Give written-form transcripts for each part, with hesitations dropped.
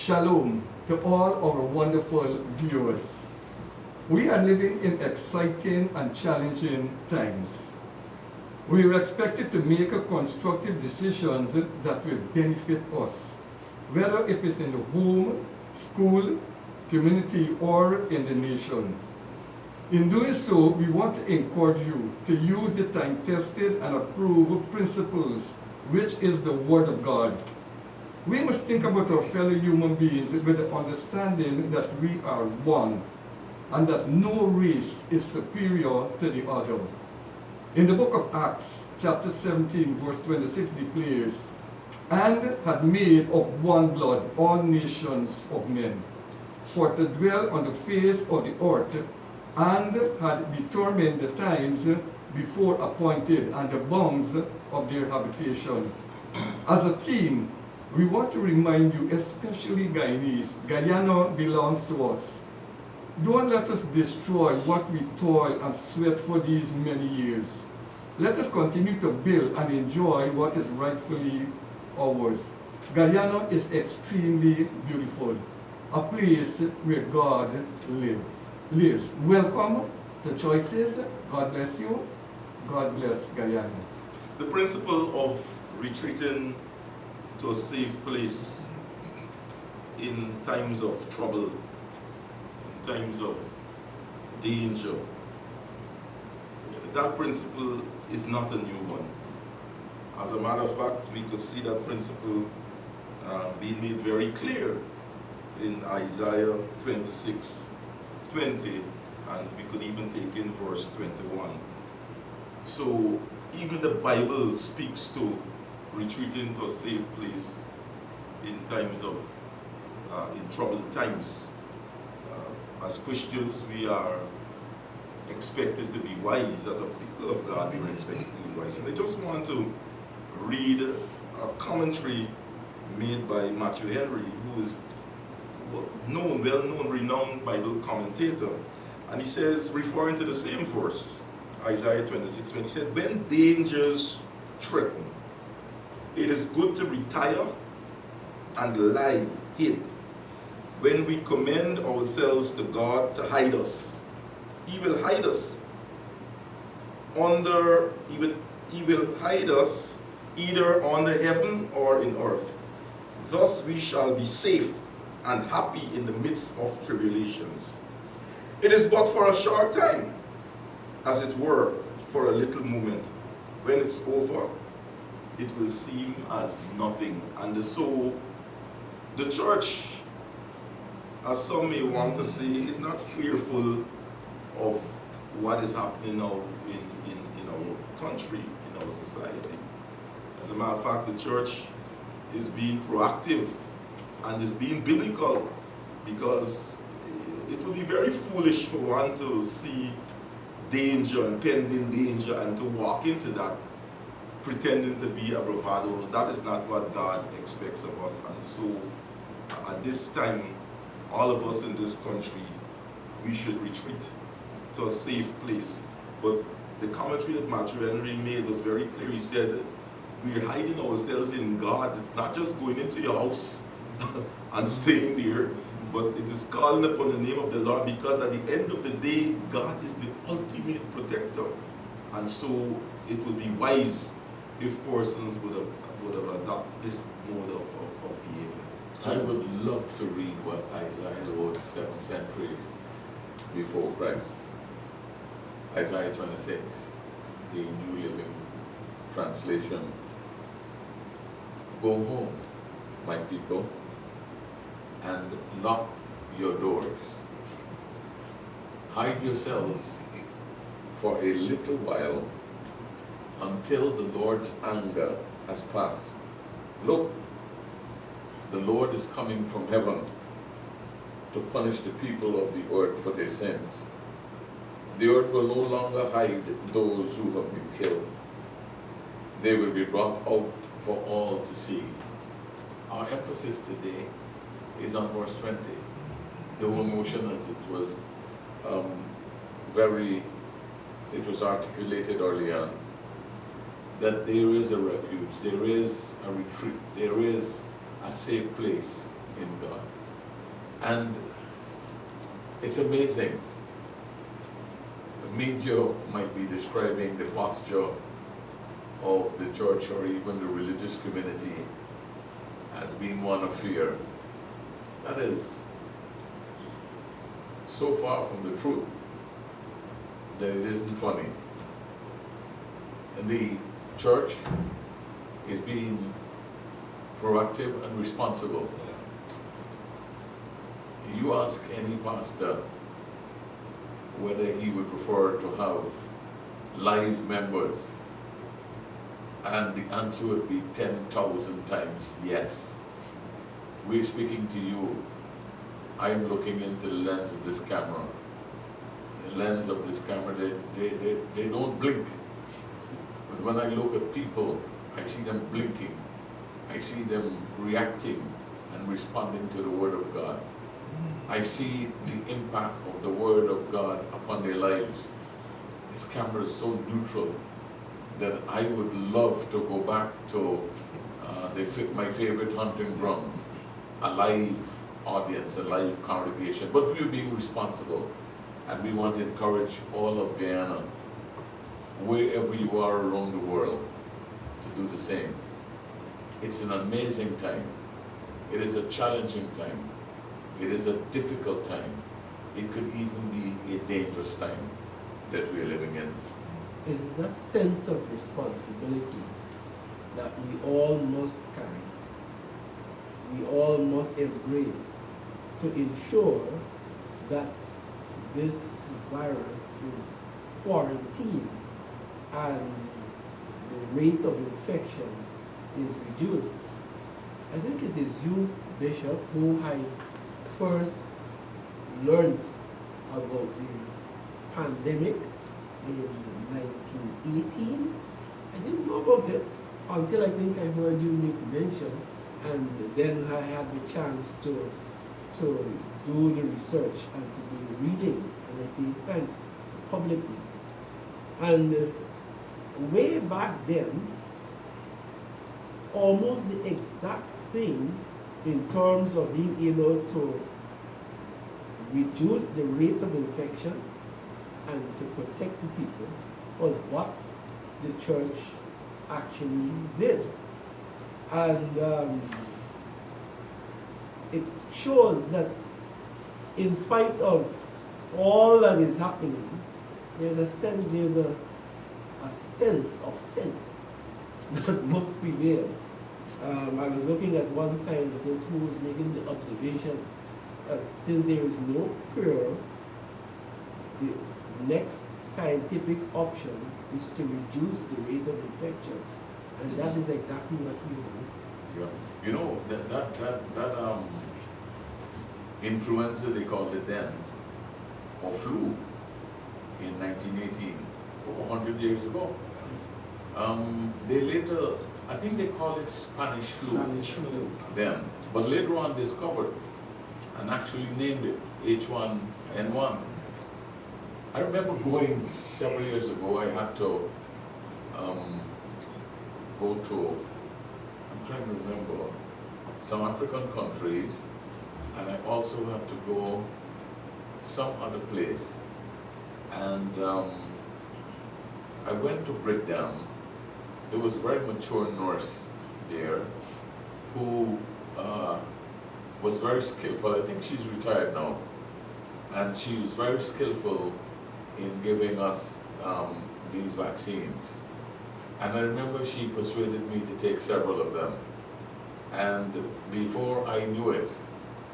Shalom to all our wonderful viewers. We are living in exciting and challenging times. We are expected to make constructive decisions that will benefit us, whether if it's in the home, school, community, or in the nation. In doing so, we want to encourage you to use the time-tested and approved principles, which is the Word of God. We must think about our fellow human beings with the understanding that we are one, and that no race is superior to the other. In the book of Acts, chapter 17, verse 26 declares, "And had made of one blood all nations of men, for to dwell on the face of the earth, and had determined the times before appointed and the bounds of their habitation." As a team, we want to remind you, especially Guyanese, Guyana belongs to us. Don't let us destroy what we toil and sweat for these many years. Let us continue to build and enjoy what is rightfully ours. Guyana is extremely beautiful, a place where God lives. Welcome to Choices. God bless you. God bless Guyana. The principle of retreating to a safe place in times of trouble, in times of danger, that principle is not a new one. As a matter of fact, we could see that principle being made very clear in Isaiah 26:20, and we could even take in verse 21. So even the Bible speaks to retreating to a safe place in times of, in troubled times. As Christians, we are expected to be wise. As a people of God, we are expected to be wise. And I just want to read a commentary made by Matthew Henry, who is well-known, renowned Bible commentator. And he says, referring to the same verse, Isaiah 26, when he said, "When dangers threaten, it is good to retire and lie hid. When we commend ourselves to God to hide us, He will hide us He will hide us either under heaven or in earth. Thus we shall be safe and happy in the midst of tribulations. It is but for a short time, as it were, for a little moment. When it's over, it will seem as nothing." And so the church, as some may want to say, is not fearful of what is happening now in our country, in our society. As a matter of fact, the church is being proactive and is being biblical, because it would be very foolish for one to see danger, impending danger, and to walk into that pretending to be a bravado. That is not what God expects of us. And so at this time, all of us in this country, we should retreat to a safe place. But the commentary that Matthew Henry made was very clear. He said, we're hiding ourselves in God. It's not just going into your house and staying there, but it is calling upon the name of the Lord, because at the end of the day, God is the ultimate protector. And so it would be wise if persons would have adopted this mode of behavior. I would love to read what Isaiah wrote 7 centuries before Christ. Isaiah 26, the New Living Translation. "Go home, my people, and lock your doors. Hide yourselves for a little while until the Lord's anger has passed. Look, the Lord is coming from heaven to punish the people of the earth for their sins. The earth will no longer hide those who have been killed. They will be brought out for all to see." Our emphasis today is on verse 20. The whole motion, as it was it was articulated early on, that there is a refuge, there is a retreat, there is a safe place in God. And it's amazing. The media might be describing the posture of the church or even the religious community as being one of fear. That is so far from the truth that it isn't funny. And the church is being proactive and responsible. You ask any pastor whether he would prefer to have live members, and the answer would be 10,000 times yes. We're speaking to you. I'm looking into the lens of this camera. The lens of this camera, they don't blink. But when I look at people, I see them blinking. I see them reacting and responding to the Word of God. I see the impact of the Word of God upon their lives. This camera is so neutral that I would love to go back to my favorite hunting ground, a live audience, a live congregation. But we're being responsible, and we want to encourage all of Guyana, wherever you are around the world, to do the same. It's an amazing time. It is a challenging time. It is a difficult time. It could even be a dangerous time that we are living in. It is a sense of responsibility that we all must carry. We all must embrace to ensure that this virus is quarantined and the rate of infection is reduced. I think it is you, Bishop, who I first learned about the pandemic in 1918. I didn't know about it until I think I heard you make mention, and then I had the chance to do the research and to do the reading, and I say thanks publicly. And way back then, almost the exact thing in terms of being able to reduce the rate of infection and to protect the people was what the church actually did. And it shows that in spite of all that is happening, there's a sense of sense that must prevail. I was looking at one scientist who was making the observation that since there is no cure, the next scientific option is to reduce the rate of infection. And that is exactly what we do. Yeah. You know, that influenza, they called it then, or flu, in 1918, over 100 years ago. They later, I think they call it Spanish flu. Spanish flu. Then, but later on discovered and actually named it H1N1. I remember going several years ago, I had to go to, I'm trying to remember, some African countries, and I also had to go some other place. And I went to Britain. There was a very mature nurse there who was very skillful. I think she's retired now. And she was very skillful in giving us these vaccines. And I remember she persuaded me to take several of them. And before I knew it,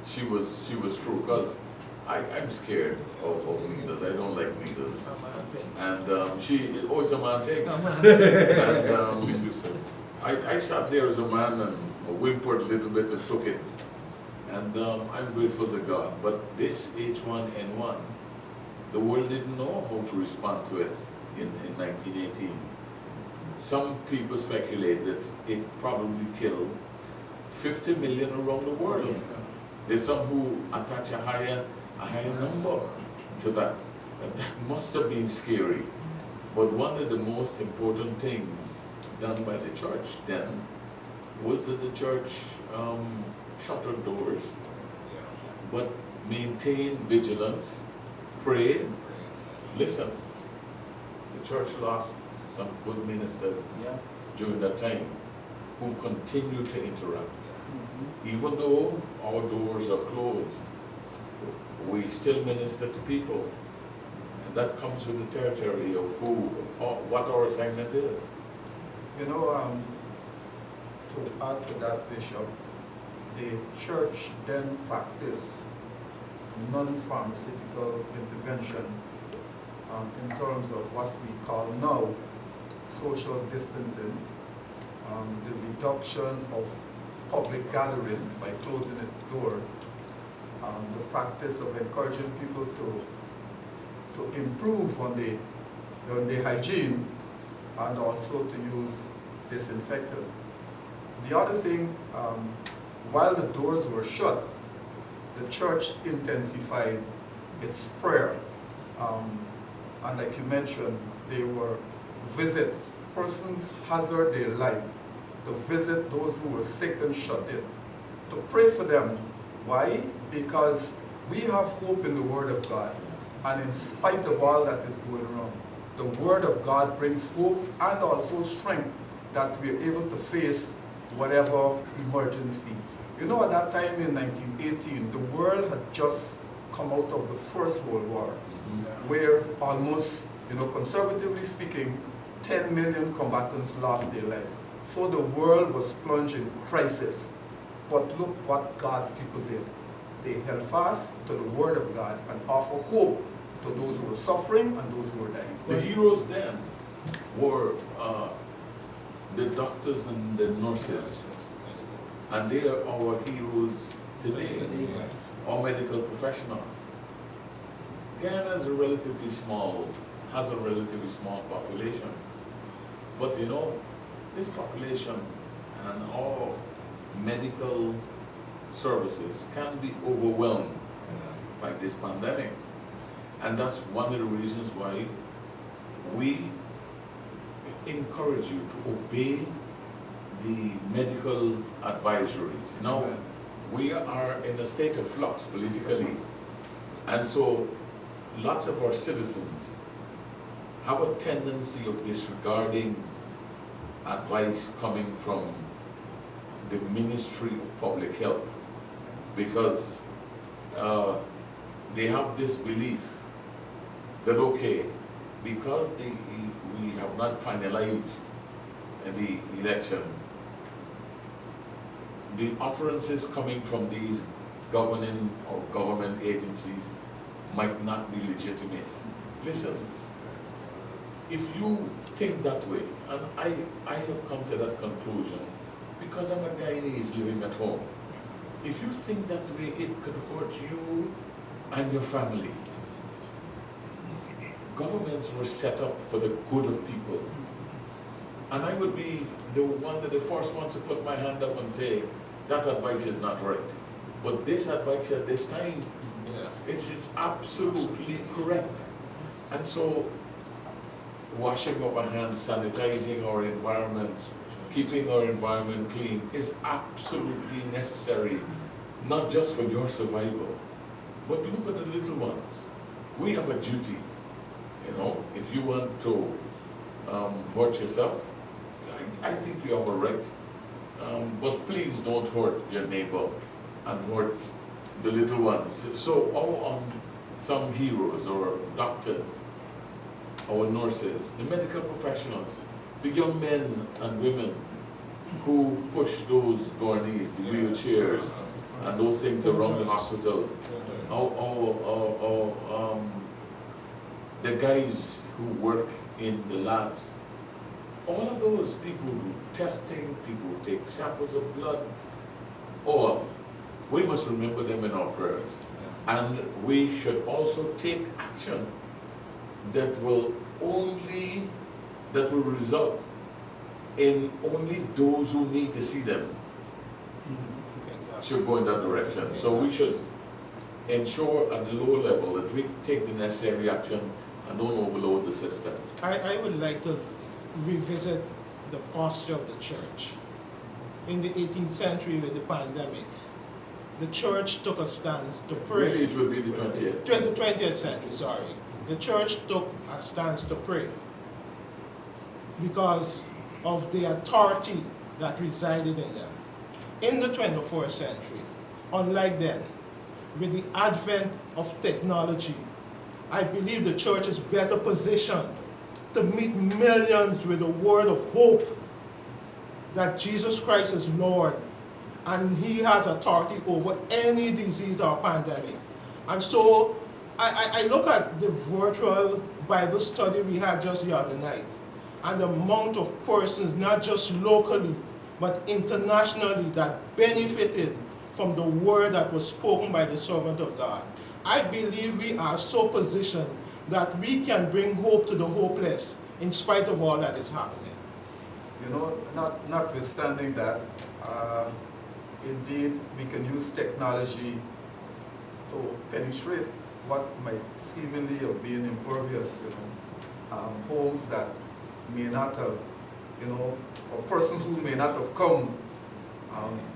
she was through, because I'm scared of needles. I don't like needles. And it's a man thing. And I sat there as a man and whimpered a little bit and took it. And I'm grateful to God. But this H1N1, the world didn't know how to respond to it in 1918. Some people speculate that it probably killed 50 million around the world. Yes. There's some who attach a higher number to that. And that must have been scary. But one of the most important things done by the church then was that the church shut her doors, but maintain vigilance, pray. Listen, the church lost some good ministers Yeah. during that time who continue to interact. Mhm. Even though our doors are closed, we still minister to people. And that comes with the territory of who, or what our assignment is. You know, to add to that, Bishop, the church then practiced non-pharmaceutical intervention in terms of what we call now social distancing, the reduction of public gathering by closing its doors, the practice of encouraging people to improve on the hygiene and also to use disinfectant. The other thing, while the doors were shut, the church intensified its prayer. And like you mentioned, they were visits. Persons hazard their lives to visit those who were sick and shut in, to pray for them. Why? Because we have hope in the Word of God. And in spite of all that is going wrong, the Word of God brings hope and also strength that we're able to face whatever emergency. You know, at that time in 1918, the world had just come out of the First World War, where almost, conservatively speaking, 10 million combatants lost their life. So the world was plunged in crisis. But look what God's people did. They held fast to the Word of God and offered hope to those who were suffering and those who were dying. The heroes then were the doctors and the nurses, and they are our heroes today, our medical professionals. Ghana has a relatively small population, but this population and our medical services can be overwhelmed by this pandemic. And that's one of the reasons why we encourage you to obey the medical advisories. Now, we are in a state of flux politically, and so lots of our citizens have a tendency of disregarding advice coming from the Ministry of Public Health, because they have this belief that, okay, because we have not finalized the election, the utterances coming from these governing or government agencies might not be legitimate. Listen, if you think that way, and I have come to that conclusion because I'm a Guyanese living at home. If you think that way, it could hurt you and your family. Governments were set up for the good of people. And I would be the first one to put my hand up and say, that advice is not right. But this advice at this time, it's absolutely correct. And so, washing of our hands, sanitizing our environment, keeping our environment clean is absolutely necessary, not just for your survival, but look at the little ones. We have a duty. If you want to hurt yourself, I think you have a right. But please don't hurt your neighbor and hurt the little ones. So some heroes or doctors, our nurses, the medical professionals, the young men and women who push those gurneys, the wheelchairs, and those things around the hospital, the guys who work in the labs, all of those people who testing, people who take samples of blood, we must remember them in our prayers. And we should also take action that will result in only those who need to see them should go in that direction. So we should ensure at the lower level that we take the necessary action and don't overload the system. I would like to revisit the posture of the church. In the 18th century with the pandemic, the church took a stance to pray. Really, it would be the 20th. 20th century, sorry. The church took a stance to pray because of the authority that resided in them. In the 21st century, unlike then, with the advent of technology, I believe the church is better positioned to meet millions with a word of hope that Jesus Christ is Lord and He has authority over any disease or pandemic. And so I look at the virtual Bible study we had just the other night and the amount of persons, not just locally, but internationally, that benefited from the word that was spoken by the servant of God. I believe we are so positioned that we can bring hope to the hopeless in spite of all that is happening. You know, notwithstanding that, indeed, we can use technology to penetrate what might seemingly have been impervious, homes that may not have, or persons who may not have come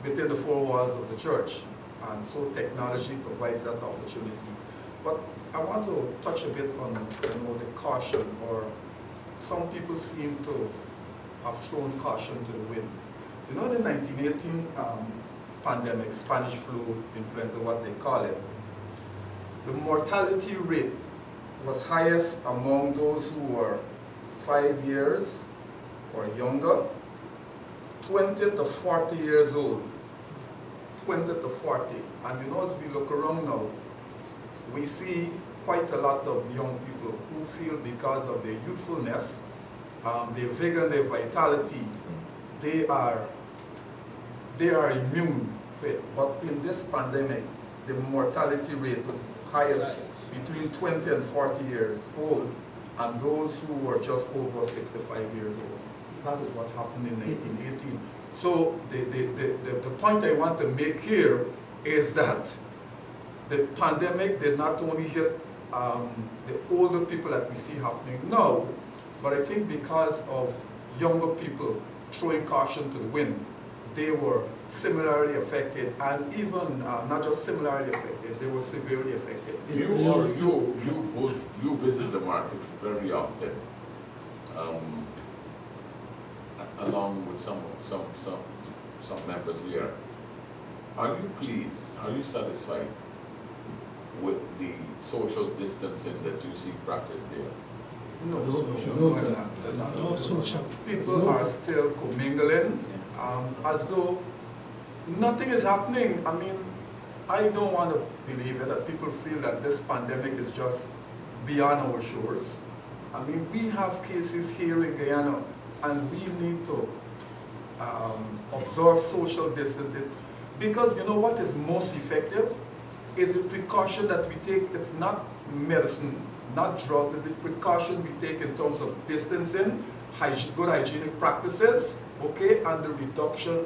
within the four walls of the church. And so technology provides that opportunity. But I want to touch a bit on the caution, or some people seem to have thrown caution to the wind. The 1918 pandemic, Spanish flu, influenza, what they call it, the mortality rate was highest among those who were 5 years or younger, 20 to 40 years old. 20 to 40. And as we look around now, we see quite a lot of young people who feel because of their youthfulness, their vigor, their vitality, they are immune to it. But in this pandemic, the mortality rate was highest between 20 and 40 years old, and those who were just over 65 years old. That is what happened in 1918. So the point I want to make here is that the pandemic did not only hit the older people that we see happening now, but I think because of younger people throwing caution to the wind, they were similarly affected, and even not just similarly affected, they were severely affected. You visit the market very often, along with some members here. Are you pleased? Are you satisfied with the social distancing that you see practiced there? No, No social. people are still commingling as though nothing is happening. I mean, I don't want to believe it, that people feel that this pandemic is just beyond our shores. I mean, we have cases here in Guyana, and we need to observe social distancing, because what is most effective is the precaution that we take. It's not medicine, not drugs, it's the precaution we take in terms of distancing, good hygienic practices, okay, and the reduction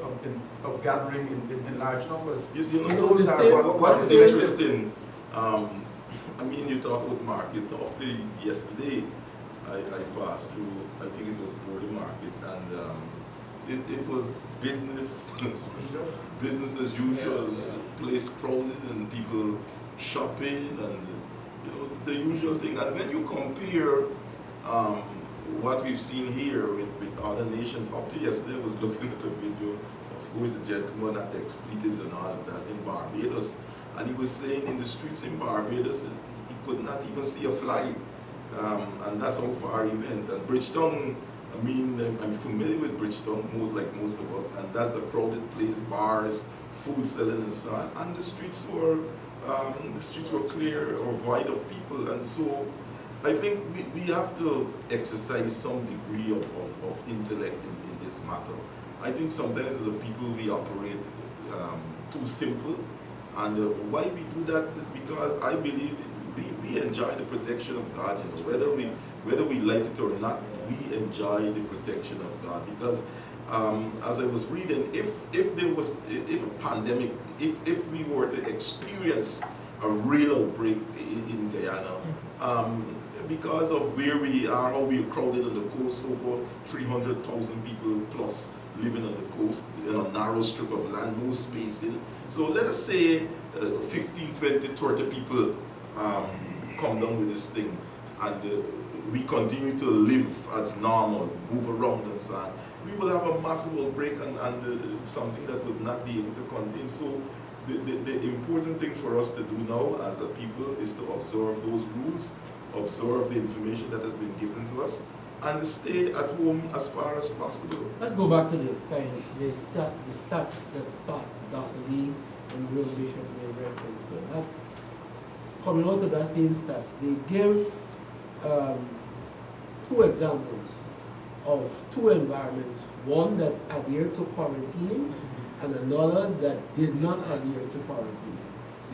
of gathering in large numbers. Those are what is interesting. I mean, you talk about market. Up to yesterday, I passed through, I think it was Border Market, and it was business as usual, place crowded and people shopping and the usual thing. And when you compare what we've seen here with other nations, up to yesterday I was looking at a video of who is the gentleman at the expletives and all of that in Barbados, and he was saying in the streets in Barbados he could not even see a fly. And that's how far he went. And Bridgetown, I mean, I'm familiar with Bridgetown, like most of us, and that's a crowded place, bars, food selling and so on. And the streets were clear or void of people. And so I think we have to exercise some degree of intellect in this matter. I think sometimes as a people we operate too simple. And why we do that is because I believe we enjoy the protection of God, whether we like it or not, we enjoy the protection of God. Because as I was reading, if a pandemic, if we were to experience a real outbreak in Guyana, because of where we are, how we're crowded on the coast, over 300,000 people plus living on the coast in a narrow strip of land, no spacing. So let us say 15, 20, 30 people come down with this thing, and we continue to live as normal, move around and so on. We will have a massive outbreak and something that would not be able to contain. So the important thing for us to do now as a people is to observe those rules, observe the information that has been given to us, and stay at home as far as possible. Let's go back to the stats that passed Dr. Lee and the Real Bishop made reference to. That, coming out of that same stats, they give two examples of two environments, one that adhered to quarantining and another that did not adhere to quarantine.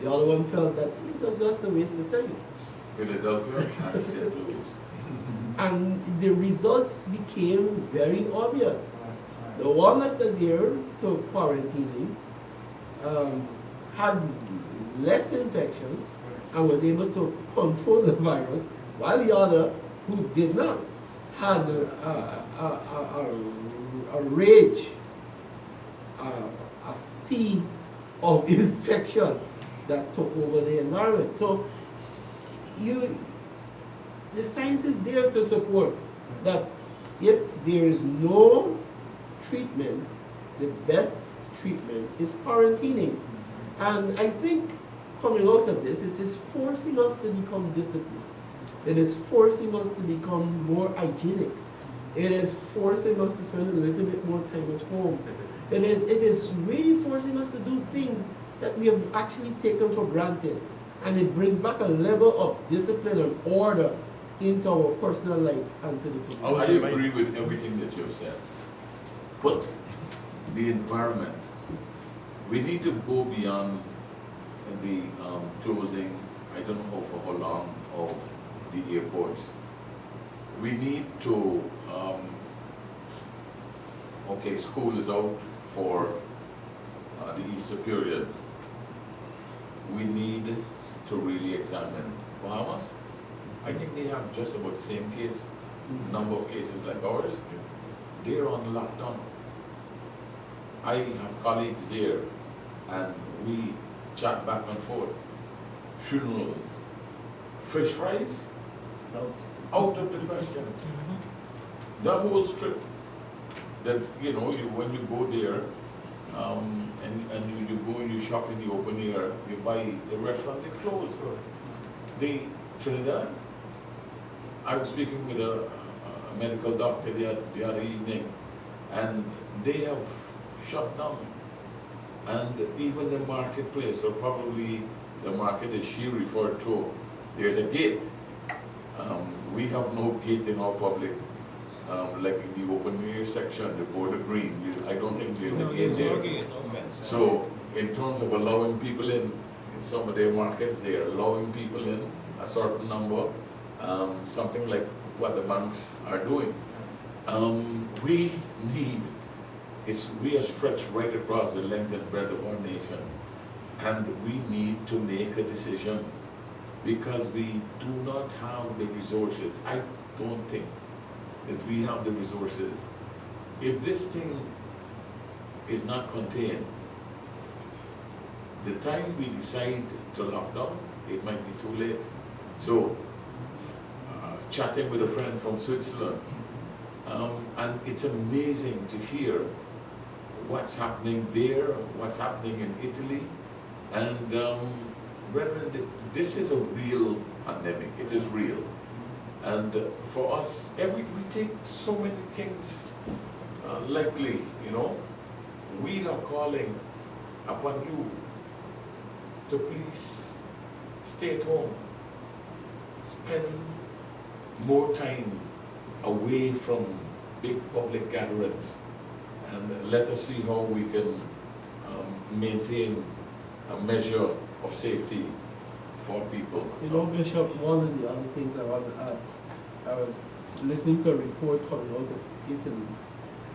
The other one felt that it was just a waste of time. Philadelphia and St. Louis. And the results became very obvious. The one that adhered to quarantining had less infection and was able to control the virus, while the other, who did not, had a rage, a sea of infection that took over the environment. So the science is there to support that if there is no treatment, the best treatment is quarantining. And I think coming out of this, it is forcing us to become disciplined. It is forcing us to become more hygienic. It is forcing us to spend a little bit more time at home. It is really forcing us to do things that we have actually taken for granted. And it brings back a level of discipline and order into our personal life and to the community. I agree with everything that you've said. But the environment, we need to go beyond the closing, I don't know for how long, of the airports. We need to, okay, school is out for the Easter period. We need to really examine Bahamas. I think they have just about the same number of cases like ours. They're on lockdown. I have colleagues there, and we chat back and forth. Funerals, fish fries, out of the question. The whole strip. That when you go there, and you go and you shop in the open air, you buy the restaurant, they close. The Trinidad, I was speaking with a medical doctor the other evening, and they have shut down. And even the marketplace, or probably the market that she referred to, there's a gate. We have no gate in our public, like in the open air section, the border green. I don't think there's a gate there. No gate, no fence. So in terms of allowing people in some of their markets, they're allowing people in a certain number, something like what the banks are doing. We are stretched right across the length and breadth of our nation, and we need to make a decision because we do not have the resources. I don't think that we have the resources. If this thing is not contained, the time we decide to lock down, it might be too late. So, chatting with a friend from Switzerland, and it's amazing to hear what's happening there, what's happening in Italy, and brethren, this is a real pandemic. It is real, and for us, we take so many things lightly. We are calling upon you to please stay at home, spend more time away from big public gatherings, and let us see how we can maintain a measure of safety for people. Bishop, one of the other things I want to add, I was listening to a report coming out of Italy,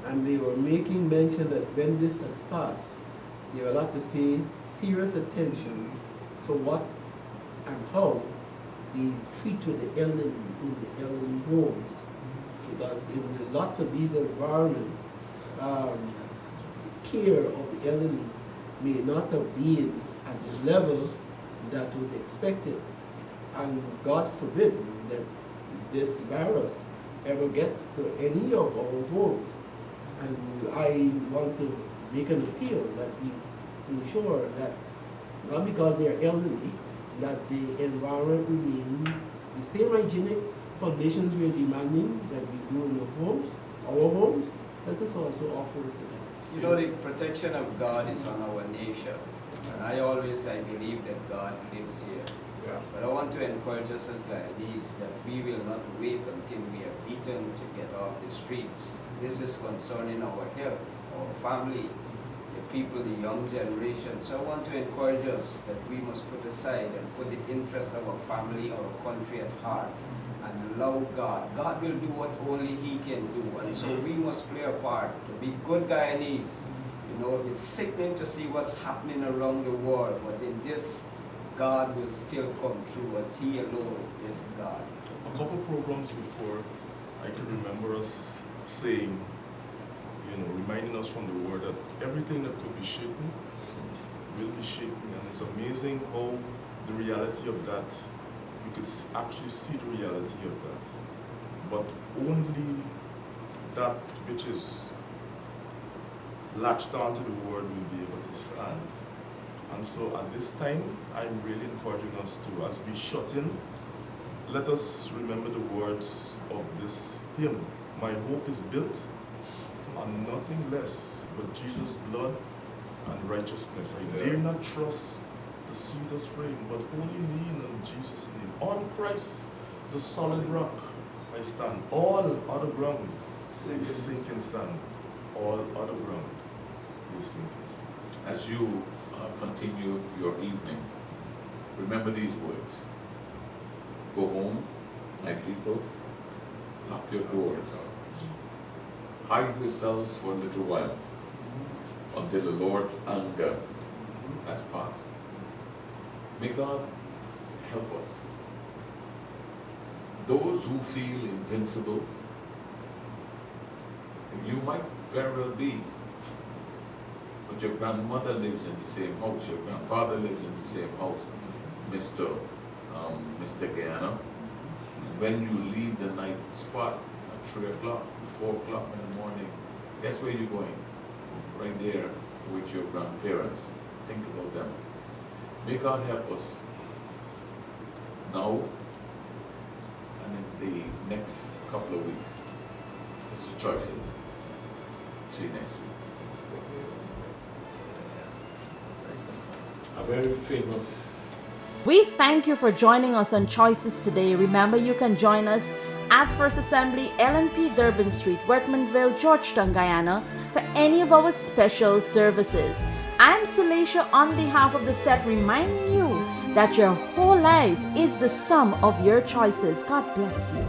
and they were making mention that when this has passed, they will have to pay serious attention to what and how they treat with the elderly in the elderly homes. Because in lots of these environments, care of the elderly may not have been at the level that was expected. And God forbid that this virus ever gets to any of our homes. And I want to make an appeal that we ensure that, not because they are elderly, that the environment remains the same hygienic conditions we are demanding that we do in the homes, our homes, let us also offer it to them. You know, the protection of God is on our nation. And I believe that God lives here. Yeah. But I want to encourage us as Guyanese that we will not wait until we are beaten to get off the streets. This is concerning our health, our family, the people, the young generation. So I want to encourage us that we must put aside and put the interests of our family, our country at heart, and love God. God will do what only He can do. And so we must play a part to be good Guyanese. You know, it's sickening to see what's happening around the world, but in this, God will still come through as He alone is God. A couple programs before, I can remember us saying, reminding us from the Word that everything that could be shaken will be shaken. And it's amazing how the reality of that, we could actually see the reality of that. But only that which is latched onto the Word will be able to stand. And so at this time, I'm really encouraging us to, as we shut in, let us remember the words of this hymn. My hope is built on nothing less but Jesus' blood and righteousness. I dare not trust the sweetest frame, but wholly lean on Jesus' name. On Christ, the solid rock, I stand. All other ground is sinking sand. All other ground is sinking sand. As you continue your evening, remember these words. Go home, my people, lock your doors. Hide yourselves for a little while until the Lord's anger has passed. May God help us. Those who feel invincible, you might very well be, but your grandmother lives in the same house, your grandfather lives in the same house, Mr. Guyana. And when you leave the night spot at 3 o'clock, 4 o'clock in the morning, guess where you're going? Right there with your grandparents. Think about them. May God help us now and in the next couple of weeks. It's your choices. See you next week. A very famous. We thank you for joining us on Choices today. Remember, you can join us at First Assembly, LNP Durban Street, Workmanville, Georgetown, Guyana, for any of our special services. I'm Celicia on behalf of the set, reminding you that your whole life is the sum of your choices. God bless you.